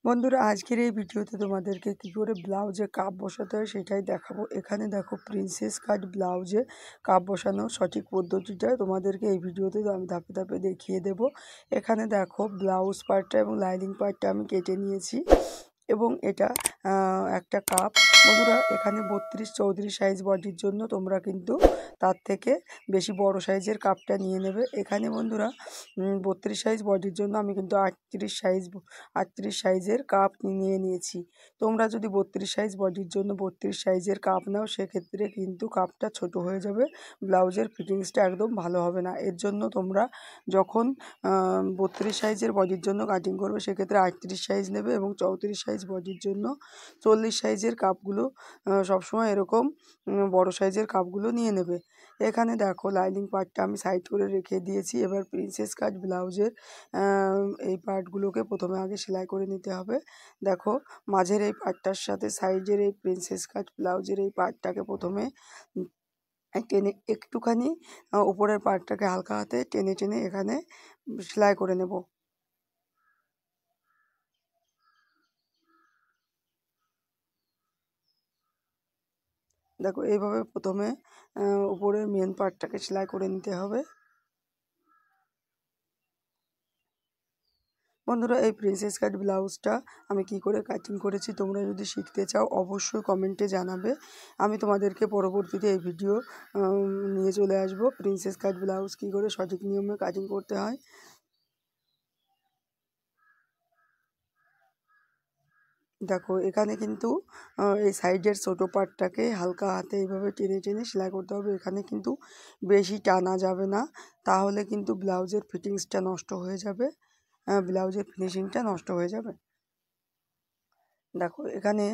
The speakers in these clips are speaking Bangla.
বন্ধুরা আজকের এই ভিডিওতে তোমাদেরকে কী করে ব্লাউজে কাপ বসাতে হয় সেটাই দেখাবো। এখানে দেখো প্রিন্সেস কাট ব্লাউজে কাপ বসানোর সঠিক পদ্ধতিটা তোমাদেরকে এই ভিডিওতে আমি ধাপে ধাপে দেখিয়ে দেব। এখানে দেখো ব্লাউজ পার্টটা এবং লাইনিং পার্টটা আমি কেটে নিয়েছি এবং এটা একটা কাপ। বন্ধুরা এখানে 32-34 সাইজ বডির জন্য তোমরা কিন্তু তার থেকে বেশি বড় সাইজের কাপটা নিয়ে নেবে। এখানে বন্ধুরা 32 সাইজ বডির জন্য আমি কিন্তু 38 সাইজের কাপ নিয়ে নিয়েছি। তোমরা যদি 32 সাইজ বডির জন্য 32 সাইজের কাপ নাও সেক্ষেত্রে কিন্তু কাপটা ছোট হয়ে যাবে, ব্লাউজের ফিটিংসটা একদম ভালো হবে না। এর জন্য তোমরা যখন 32 সাইজের বডির জন্য কাটিং করবে সেক্ষেত্রে 38 সাইজ নেবে এবং 34 সাইজ বডির জন্য 40 সাইজের কাপগুলো সবসময় এরকম বড় সাইজের কাপগুলো নিয়ে নেবে। এখানে দেখো লাইনিং পার্টটা আমি সাইড করে রেখে দিয়েছি। এবার প্রিন্সেস কাট ব্লাউজের এই পার্টগুলোকে প্রথমে আগে সেলাই করে নিতে হবে। দেখো মাঝের এই পার্টটার সাথে সাইডের এই প্রিন্সেস কাট ব্লাউজের এই পার্টটাকে প্রথমে টেনে একটুখানি উপরের পার্টটাকে হালকা হাতে টেনে টেনে এখানে সেলাই করে নেব। দেখো এইভাবে প্রথমে উপরের মেন পার্টটাকে সেলাই করে নিতে হবে। বন্ধুরা এই প্রিন্সেস কাট ব্লাউজটা আমি কি করে কাটিং করেছি তোমরা যদি শিখতে চাও অবশ্যই কমেন্টে জানাবে। আমি তোমাদেরকে পরবর্তীতে এই ভিডিও নিয়ে চলে আসব প্রিন্সেস কাট ব্লাউজ কি করে সঠিক নিয়মে কাটিং করতে হয়। দেখো এখানে কিন্তু এই সাইডের ছোটো পার্টটাকে হালকা হাতে এইভাবে টেনে টেনে সেলাই করতে হবে। এখানে কিন্তু বেশি টানা যাবে না, তাহলে কিন্তু ব্লাউজের ফিটিংসটা নষ্ট হয়ে যাবে, ব্লাউজের ফিনিশিংটা নষ্ট হয়ে যাবে। দেখো এখানে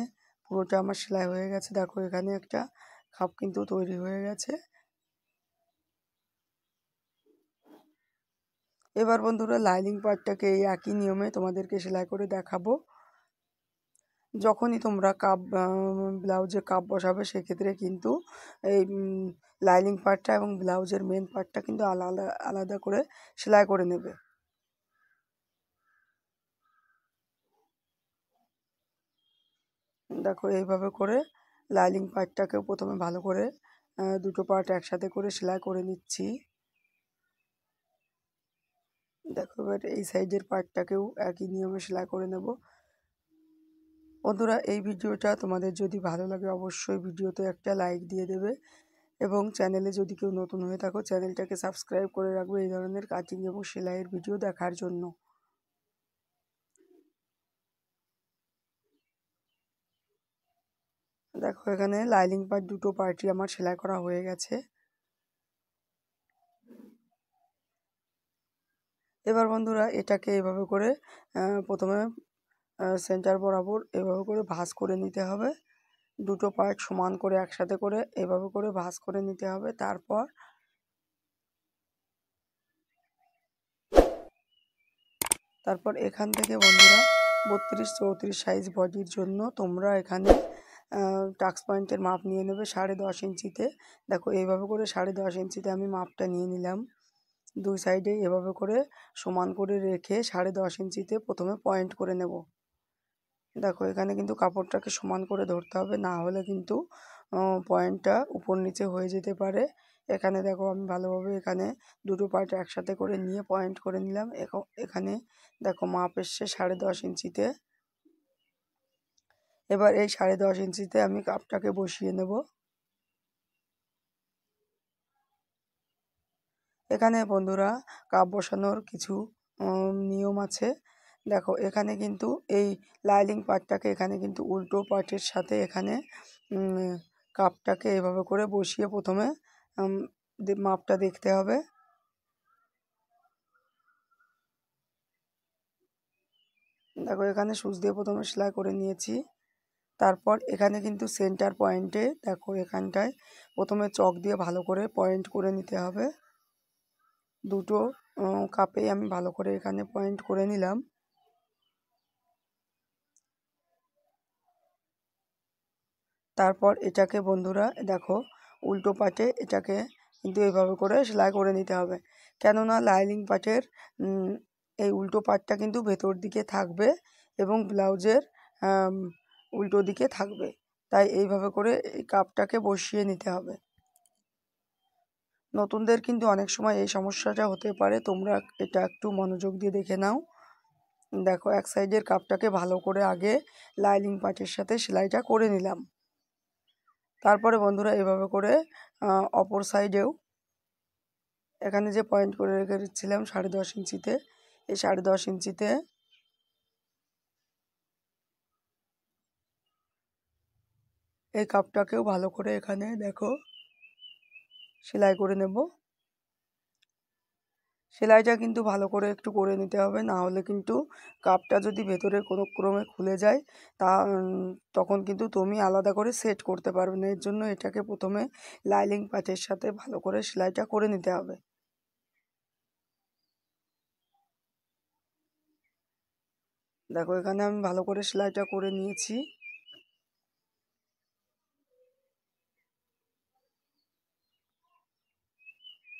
পুরোটা আমার সেলাই হয়ে গেছে। দেখো এখানে একটা খাপ কিন্তু তৈরি হয়ে গেছে। এবার বন্ধুরা লাইনিং পার্টটাকে এই একই নিয়মে তোমাদেরকে সেলাই করে দেখাবো। যখনই তোমরা কাপ ব্লাউজে কাপ বসাবে সেক্ষেত্রে কিন্তু এই লাইনিং পার্টটা এবং ব্লাউজের মেন পার্টটা কিন্তু আলাদা আলাদা করে সেলাই করে নেবে। দেখো এইভাবে করে লাইনিং পার্টটাকেও প্রথমে ভালো করে দুটো পার্ট একসাথে করে সেলাই করে নিচ্ছি। দেখো এবার এই সাইডের পার্টটাকেও একই নিয়মে সেলাই করে নেব। বন্ধুরা এই ভিডিওটা তোমাদের যদি ভালো লাগে অবশ্যই ভিডিওতে একটা লাইক দিয়ে দেবে এবং চ্যানেলে যদি কেউ নতুন হয়ে থাকো চ্যানেলটাকে সাবস্ক্রাইব করে রাখবে এই ধরনের কাটিং এবং সেলাইয়ের ভিডিও দেখার জন্য। দেখো এখানে লাইনিং পার্ট দুটো পার্টই আমার সেলাই করা হয়ে গেছে। এবার বন্ধুরা এটাকে এভাবে করে প্রথমে সেন্টার বরাবর এভাবে করে ভাঁজ করে নিতে হবে। দুটো পার্ট সমান করে একসাথে করে এভাবে করে ভাঁজ করে নিতে হবে। তারপর এখান থেকে বন্ধুরা 32-34 সাইজ বডির জন্য তোমরা এখানে টাক্স পয়েন্টের মাপ নিয়ে নেবে 10.5 ইঞ্চিতে। দেখো এইভাবে করে 10.5 ইঞ্চিতে আমি মাপটা নিয়ে নিলাম। দুই সাইডে এভাবে করে সমান করে রেখে 10.5 ইঞ্চিতে প্রথমে পয়েন্ট করে নেব। দেখো এখানে কিন্তু কাপড়টাকে সমান করে ধরতে হবে, না হলে কিন্তু পয়েন্টটা উপর নিচে হয়ে যেতে পারে। এখানে দেখো আমি ভালোভাবে এখানে দুটো পার্ট একসাথে করে নিয়ে পয়েন্ট করে নিলাম। এখানে দেখো মাপ এসছে 10.5 ইঞ্চিতে। এবার এই 10.5 ইঞ্চিতে আমি কাপটাকে বসিয়ে নেব। এখানে বন্ধুরা কাপ বসানোর কিছু নিয়ম আছে। দেখো এখানে কিন্তু এই লাইনিং পার্টটাকে এখানে কিন্তু উল্টো পার্টের সাথে এখানে কাপটাকে এভাবে করে বসিয়ে প্রথমে মাপটা দেখতে হবে। দেখো এখানে সুচ দিয়ে প্রথমে সেলাই করে নিয়েছি। তারপর এখানে কিন্তু সেন্টার পয়েন্টে দেখো এখানটায় প্রথমে চক দিয়ে ভালো করে পয়েন্ট করে নিতে হবে। দুটো কাপেই আমি ভালো করে এখানে পয়েন্ট করে নিলাম। তারপর এটাকে বন্ধুরা দেখো উল্টো পাটে এটাকে কিন্তু এইভাবে করে সেলাই করে নিতে হবে, কেননা লাইনিং পার্টের এই উল্টো পাটটা কিন্তু ভেতর দিকে থাকবে এবং ব্লাউজের উল্টো দিকে থাকবে। তাই এইভাবে করে এই কাপটাকে বসিয়ে নিতে হবে। নতুনদের কিন্তু অনেক সময় এই সমস্যাটা হতে পারে, তোমরা এটা একটু মনোযোগ দিয়ে দেখে নাও। দেখো এক সাইডের কাপটাকে ভালো করে আগে লাইনিং পার্টের সাথে সেলাইটা করে নিলাম। তারপরে বন্ধুরা এভাবে করে অপর সাইডেও এখানে যে পয়েন্ট করে রেখেছিলাম 10.5 ইঞ্চিতে, এই 10.5 ইঞ্চিতে এই কাপটাকেও ভালো করে এখানে দেখো সেলাই করে নেব। সেলাইটা কিন্তু ভালো করে একটু করে নিতে হবে, না হলে কিন্তু কাপটা যদি ভেতরে কোনো ক্রমে খুলে যায় তখন কিন্তু তুমি আলাদা করে সেট করতে পারবে না। এর জন্য এটাকে প্রথমে লাইনিং পার্টের সাথে ভালো করে সেলাইটা করে নিতে হবে। দেখো এখানে আমি ভালো করে সেলাইটা করে নিয়েছি।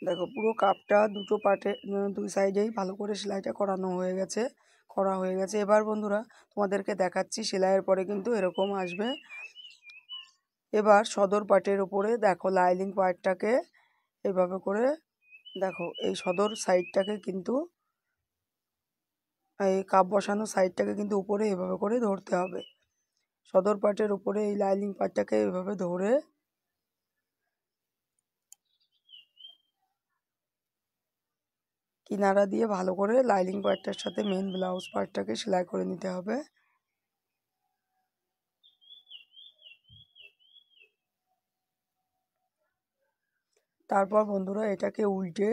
দেখো পুরো কাপটা দুটো পার্টে দুই সাইডেই ভালো করে সেলাইটা করা হয়ে গেছে। এবার বন্ধুরা তোমাদেরকে দেখাচ্ছি সেলাইয়ের পরে কিন্তু এরকম আসবে। এবার সদর পার্টের উপরে দেখো লাইনিং পার্টটাকে এভাবে করে দেখো এই সদর সাইডটাকে কিন্তু এই কাপ বসানো সাইডটাকে কিন্তু উপরে এভাবে করে ধরতে হবে। সদর পার্টের উপরে এই লাইনিং পার্টটাকে এভাবে ধরে কিনারা দিয়ে ভালো করে লাইনিং পার্টটার সাথে মেন ব্লাউজ পার্টটাকে সেলাই করে নিতে হবে। তারপর বন্ধুরা এটাকে উল্টে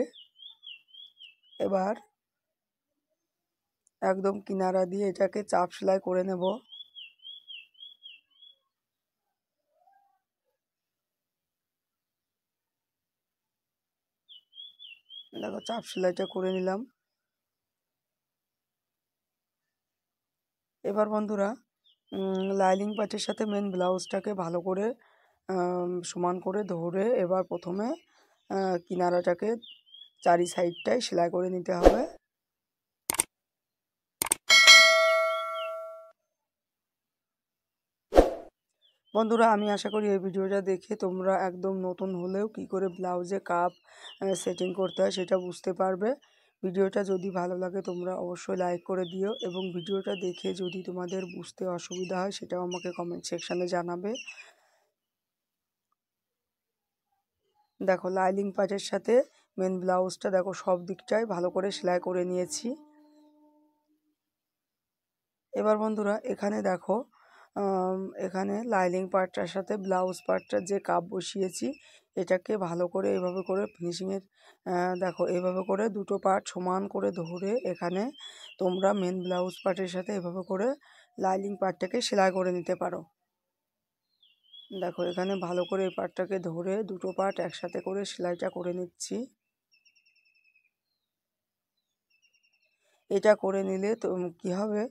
এবার একদম কিনারা দিয়ে এটাকে চাপ সেলাই করে নেব। দেখো চাপ সেলাইটা করে নিলাম। এবার বন্ধুরা লাইনিং পার্টের সাথে মেন ব্লাউজটাকে ভালো করে সমান করে ধরে এবার প্রথমে কিনারাটাকে চারি সাইডটাই সেলাই করে নিতে হবে। বন্ধুরা আমি আশা করি এই ভিডিওটা দেখে তোমরা একদম নতুন হলেও কি করে ব্লাউজে কাপ সেটিং করতে হয় সেটা বুঝতে পারবে। ভিডিওটা যদি ভালো লাগে তোমরা অবশ্যই লাইক করে দিও, এবং ভিডিওটা দেখে যদি তোমাদের বুঝতে অসুবিধা হয় সেটাও আমাকে কমেন্ট সেকশানে জানাবে। দেখো লাইনিং পার্টের সাথে মেন ব্লাউজটা দেখো সব দিকটাই ভালো করে সেলাই করে নিয়েছি। এবার বন্ধুরা এখানে দেখো এখানে লাইনিং পার্টটার সাথে ব্লাউজ পার্টটা যে কাপ বসিয়েছি এটাকে ভালো করে এভাবে করে ফিনিশিংয়ের দেখো এভাবে করে দুটো পার্ট সমান করে ধরে এখানে তোমরা মেন ব্লাউজ পার্টের সাথে এভাবে করে লাইনিং পার্টটাকে সেলাই করে নিতে পারো। দেখো এখানে ভালো করে এই পার্টটাকে ধরে দুটো পার্ট একসাথে করে সেলাইটা করে নিচ্ছি। এটা করে নিলে তো কী হবে,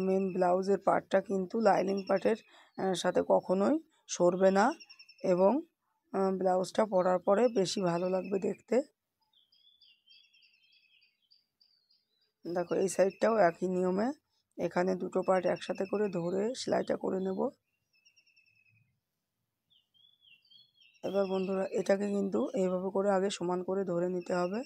মেন ব্লাউজের পার্টটা কিন্তু লাইনিং পার্টের সাথে কখনোই সরবে না, এবং ব্লাউজটা পরার পরে বেশি ভালো লাগবে দেখতে। দেখো এই সাইডটাও একই নিয়মে এখানে দুটো পার্ট একসাথে করে ধরে সেলাইটা করে নেব। এবার বন্ধুরা এটাকে কিন্তু এইভাবে করে আগে সমান করে ধরে নিতে হবে।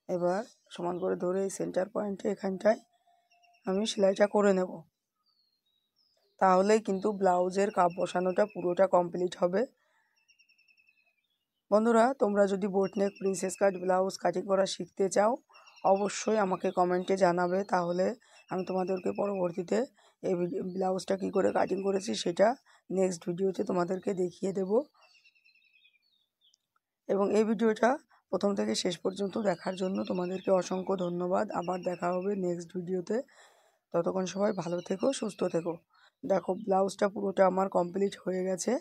এবার সমান করে ধরে এই সেন্টার পয়েন্টে এখানটায় আমি সেলাইটা করে নেব। তাহলেই কিন্তু ব্লাউজের কাপ বসানোটা পুরোটা কমপ্লিট হবে। বন্ধুরা তোমরা যদি বোটনেক প্রিন্সেস কাট ব্লাউজ কাটিং করা শিখতে চাও অবশ্যই আমাকে কমেন্টে জানাবে, তাহলে আমি তোমাদেরকে পরবর্তীতে এই ব্লাউজটা কী করে কাটিং করেছি সেটা নেক্সট ভিডিওতে তোমাদেরকে দেখিয়ে দেব। এবং এই ভিডিওটা প্রথম থেকে শেষ পর্যন্ত দেখার জন্য তোমাদেরকে অসংখ্য ধন্যবাদ। আবার দেখা হবে নেক্সট ভিডিওতে। ততক্ষণ সবাই ভালো থেকো, সুস্থ থেকো। দেখো ব্লাউজটা পুরোটা আমার কমপ্লিট হয়ে গেছে।